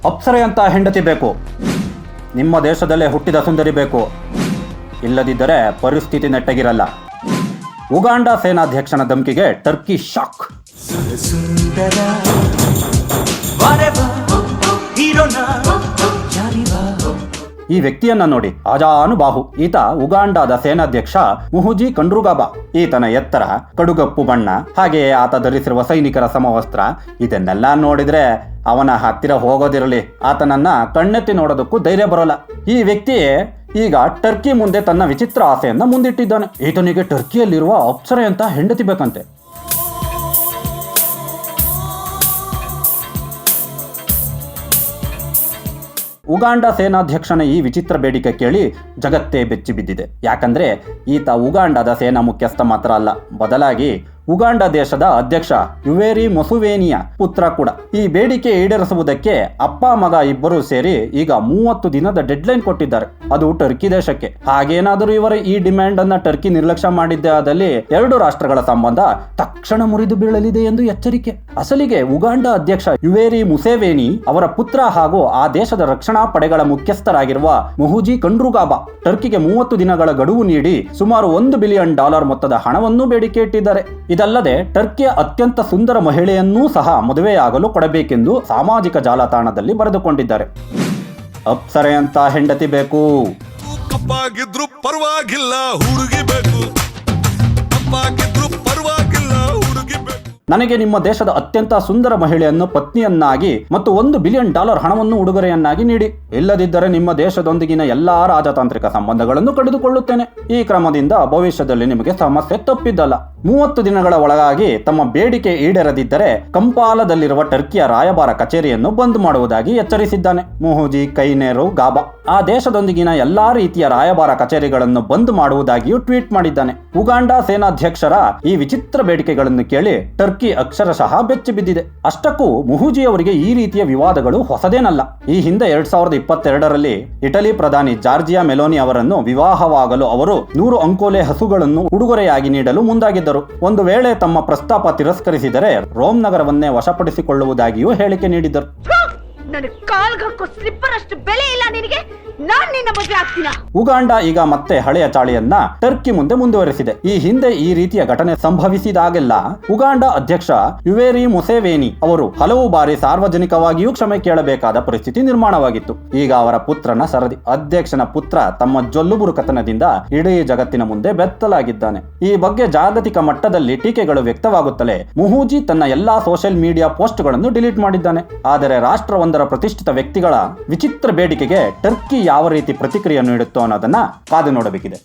ಅಪ್ಸರೆಯಂತ ಹೆಂಡತಿ ಬೇಕು, ನಿಮ್ಮ ದೇಶದಲ್ಲೇ ಹುಟ್ಟಿದ ಸುಂದರಿ ಬೇಕು, ಇಲ್ಲದಿದ್ದರೆ ಪರಿಸ್ಥಿತಿ ನೆಟ್ಟಗಿರಲ್ಲ. ಉಗಾಂಡ ಸೇನಾಧ್ಯಕ್ಷನ ಧಮಕಿಗೆ ಟರ್ಕಿ ಶಾಕ್. ಈ ವ್ಯಕ್ತಿಯನ್ನ ನೋಡಿ, ಅಜಾನುಬಾಹು. ಈತ ಉಗಾಂಡಾದ ಸೇನಾಧ್ಯಕ್ಷ ಮುಹುಜಿ ಕನ್ರುಗಾಬ. ಈತನ ಎತ್ತರ, ಕಡುಗಪ್ಪು ಬಣ್ಣ, ಹಾಗೆಯೇ ಆತ ಧರಿಸಿರುವ ಸೈನಿಕರ ಸಮವಸ್ತ್ರ, ಇದನ್ನೆಲ್ಲ ನೋಡಿದ್ರೆ ಅವನ ಹತ್ತಿರ ಹೋಗೋದಿರಲಿ, ಆತನನ್ನ ಕಣ್ಣೆತ್ತಿ ನೋಡೋದಕ್ಕೂ ಧೈರ್ಯ ಬರೋಲ್ಲ. ಈ ವ್ಯಕ್ತಿಯೇ ಈಗ ಟರ್ಕಿ ಮುಂದೆ ತನ್ನ ವಿಚಿತ್ರ ಆಸೆಯನ್ನ ಮುಂದಿಟ್ಟಿದ್ದಾನೆ. ಈತನಿಗೆ ಟರ್ಕಿಯಲ್ಲಿರುವ ಅಪ್ಸರೆಯಂತ ಹೆಂಡತಿ ಬೇಕಂತೆ. ಉಗಾಂಡ ಸೇನಾಧ್ಯಕ್ಷನ ಈ ವಿಚಿತ್ರ ಬೇಡಿಕೆ ಕೇಳಿ ಜಗತ್ತೇ ಬೆಚ್ಚಿ ಬಿದ್ದಿದೆ. ಯಾಕಂದ್ರೆ ಈತ ಉಗಾಂಡದ ಸೇನಾ ಮುಖ್ಯಸ್ಥ ಮಾತ್ರ ಅಲ್ಲ, ಬದಲಾಗಿ ಉಗಾಂಡ ದೇಶದ ಅಧ್ಯಕ್ಷ ಯುವೇರಿ ಮುಸೆವೇನಿಯ ಪುತ್ರ ಕೂಡ. ಈ ಬೇಡಿಕೆ ಈಡೇರಿಸುವುದಕ್ಕೆ ಅಪ್ಪ ಮಗ ಇಬ್ಬರು ಸೇರಿ ಈಗ 30 ದಿನದ ಡೆಡ್ಲೈನ್ ಕೊಟ್ಟಿದ್ದಾರೆ, ಅದು ಟರ್ಕಿ ದೇಶಕ್ಕೆ. ಹಾಗೇನಾದರೂ ಇವರ ಈ ಡಿಮ್ಯಾಂಡ್ ಅನ್ನ ಟರ್ಕಿ ನಿರ್ಲಕ್ಷ್ಯ ಮಾಡಿದ್ದೇ ಆದಲ್ಲಿ 2 ರಾಷ್ಟ್ರಗಳ ಸಂಬಂಧ ತಕ್ಷಣ ಮುರಿದು ಬೀಳಲಿದೆ ಎಂದು ಎಚ್ಚರಿಕೆ. ಅಸಲಿಗೆ ಉಗಾಂಡ ಅಧ್ಯಕ್ಷ ಯುವೇರಿ ಮುಸೆವೇನಿ ಅವರ ಪುತ್ರ ಹಾಗೂ ಆ ದೇಶದ ರಕ್ಷಣಾ ಪಡೆಗಳ ಮುಖ್ಯಸ್ಥರಾಗಿರುವ ಮುಹುಜಿ ಕನ್ರುಗಾಬ ಟರ್ಕಿಗೆ 30 ದಿನಗಳ ಗಡುವು ನೀಡಿ ಸುಮಾರು $1 ಬಿಲಿಯನ್ ಮೊತ್ತದ ಹಣವನ್ನು ಬೇಡಿಕೆ ಇಟ್ಟಿದ್ದಾರೆ. ಇದಲ್ಲದೆ ಟರ್ಕಿಯ ಅತ್ಯಂತ ಸುಂದರ ಮಹಿಳೆಯನ್ನೂ ಸಹ ಮದುವೆಯಾಗಲು ಕೊಡಬೇಕೆಂದು ಸಾಮಾಜಿಕ ಜಾಲತಾಣದಲ್ಲಿ ಬರೆದುಕೊಂಡಿದ್ದಾರೆ. ಅಪ್ಸರೆಯಂತ ಹೆಂಡತಿ ಬೇಕು, ಕಪ್ಪಾಗಿದ್ರು ಪರವಾಗಿಲ್ಲ ಹುಡುಗಿ ಬೇಕು, ಕಪ್ಪಾಗಿದ್ರು ಪರವಾಗಿಲ್ಲ ಹುಡುಗಿ ಬೇಕು. ನನಗೆ ನಿಮ್ಮ ದೇಶದ ಅತ್ಯಂತ ಸುಂದರ ಮಹಿಳೆಯನ್ನು ಪತ್ನಿಯನ್ನಾಗಿ ಮತ್ತು $1 ಬಿಲಿಯನ್ ಹಣವನ್ನು ಉಡುಗೊರೆಯನ್ನಾಗಿ ನೀಡಿ, ಇಲ್ಲದಿದ್ದರೆ ನಿಮ್ಮ ದೇಶದೊಂದಿಗಿನ ಎಲ್ಲಾ ರಾಜತಾಂತ್ರಿಕ ಸಂಬಂಧಗಳನ್ನು ಕಡಿದುಕೊಳ್ಳುತ್ತೇನೆ. ಈ ಕ್ರಮದಿಂದ ಭವಿಷ್ಯದಲ್ಲಿ ನಿಮಗೆ ಸಮಸ್ಯೆ ತಪ್ಪಿದ್ದಲ್ಲ. 30 ದಿನಗಳ ಒಳಗಾಗಿ ತಮ್ಮ ಬೇಡಿಕೆ ಈಡೇರದಿದ್ದರೆ ಕಂಪಾಲದಲ್ಲಿರುವ ಟರ್ಕಿಯ ರಾಯಭಾರ ಕಚೇರಿಯನ್ನು ಬಂದ್ ಮಾಡುವುದಾಗಿ ಎಚ್ಚರಿಸಿದ್ದಾನೆ ಮುಹುಜಿ ಕೈನೇರು ಗಾಬಾ. ಆ ದೇಶದೊಂದಿಗಿನ ಎಲ್ಲಾ ರೀತಿಯ ರಾಯಭಾರ ಕಚೇರಿಗಳನ್ನು ಬಂದ್ ಮಾಡುವುದಾಗಿಯೂ ಟ್ವೀಟ್ ಮಾಡಿದ್ದಾನೆ. ಉಗಾಂಡ ಸೇನಾಧ್ಯಕ್ಷರ ಈ ವಿಚಿತ್ರ ಬೇಡಿಕೆಗಳನ್ನು ಕೇಳಿ ಟರ್ಕಿ ಅಕ್ಷರಶಃ ಬೆಚ್ಚಿ ಬಿದ್ದಿದೆ. ಅಷ್ಟಕ್ಕೂ ಮುಹುಜಿ ಅವರಿಗೆ ಈ ರೀತಿಯ ವಿವಾದಗಳು ಹೊಸದೇನಲ್ಲ. ಈ ಹಿಂದೆ 2022ರಲ್ಲಿ ಇಟಲಿ ಪ್ರಧಾನಿ ಜಾರ್ಜಿಯಾ ಮೆಲೋನಿ ಅವರನ್ನು ವಿವಾಹವಾಗಲು ಅವರು 100 ಅಂಕೋಲೆ ಹಸುಗಳನ್ನು ಉಡುಗೊರೆಯಾಗಿ ನೀಡಲು ಮುಂದಾಗಿದ್ದರು. ಒಂದು ವೇಳೆ ತಮ್ಮ ಪ್ರಸ್ತಾಪ ತಿರಸ್ಕರಿಸಿದರೆ ರೋಮ್ ನಗರವನ್ನೇ ವಶಪಡಿಸಿಕೊಳ್ಳುವುದಾಗಿಯೂ ಹೇಳಿಕೆ ನೀಡಿದ್ದರು. ಉಗಾಂಡ ಈಗ ಮತ್ತೆ ಹಳೆಯ ಚಾಳಿಯನ್ನ ಟರ್ಕಿ ಮುಂದೆ ಮುಂದುವರೆಸಿದೆ. ಈ ಹಿಂದೆ ಈ ರೀತಿಯ ಘಟನೆ ಸಂಭವಿಸಿದಾಗೆಲ್ಲ ಉಗಾಂಡ ಅಧ್ಯಕ್ಷ ಯುವೇರಿ ಮುಸೆವೇನಿ ಅವರು ಹಲವು ಬಾರಿ ಸಾರ್ವಜನಿಕವಾಗಿಯೂ ಕ್ಷಮೆ ಕೇಳಬೇಕಾದ ಪರಿಸ್ಥಿತಿ ನಿರ್ಮಾಣವಾಗಿತ್ತು. ಈಗ ಅವರ ಪುತ್ರನ ಸರದಿ. ಅಧ್ಯಕ್ಷನ ಪುತ್ರ ತಮ್ಮ ಜೊಲ್ಲುಬುರುಕತನದಿಂದ ಇಡೀ ಜಗತ್ತಿನ ಮುಂದೆ ಬೆತ್ತಲಾಗಿದ್ದಾನೆ. ಈ ಬಗ್ಗೆ ಜಾಗತಿಕ ಮಟ್ಟದಲ್ಲಿ ಟೀಕೆಗಳು ವ್ಯಕ್ತವಾಗುತ್ತಲೇ ಮುಹುಜಿ ತನ್ನ ಎಲ್ಲಾ ಸೋಷಿಯಲ್ ಮೀಡಿಯಾ ಪೋಸ್ಟ್ಗಳನ್ನು ಡಿಲೀಟ್ ಮಾಡಿದ್ದಾನೆ. ಆದರೆ ರಾಷ್ಟ್ರವೊಂದರ ಪ್ರತಿಷ್ಠಿತ ವ್ಯಕ್ತಿಗಳ ವಿಚಿತ್ರ ಬೇಡಿಕೆಗೆ ಟರ್ಕಿ ಯಾವ ರೀತಿ ಪ್ರತಿಕ್ರಿಯೆ ನೀಡುತ್ತೋ ಅನ್ನೋದನ್ನ ಕಾದು ನೋಡಬೇಕಿದೆ.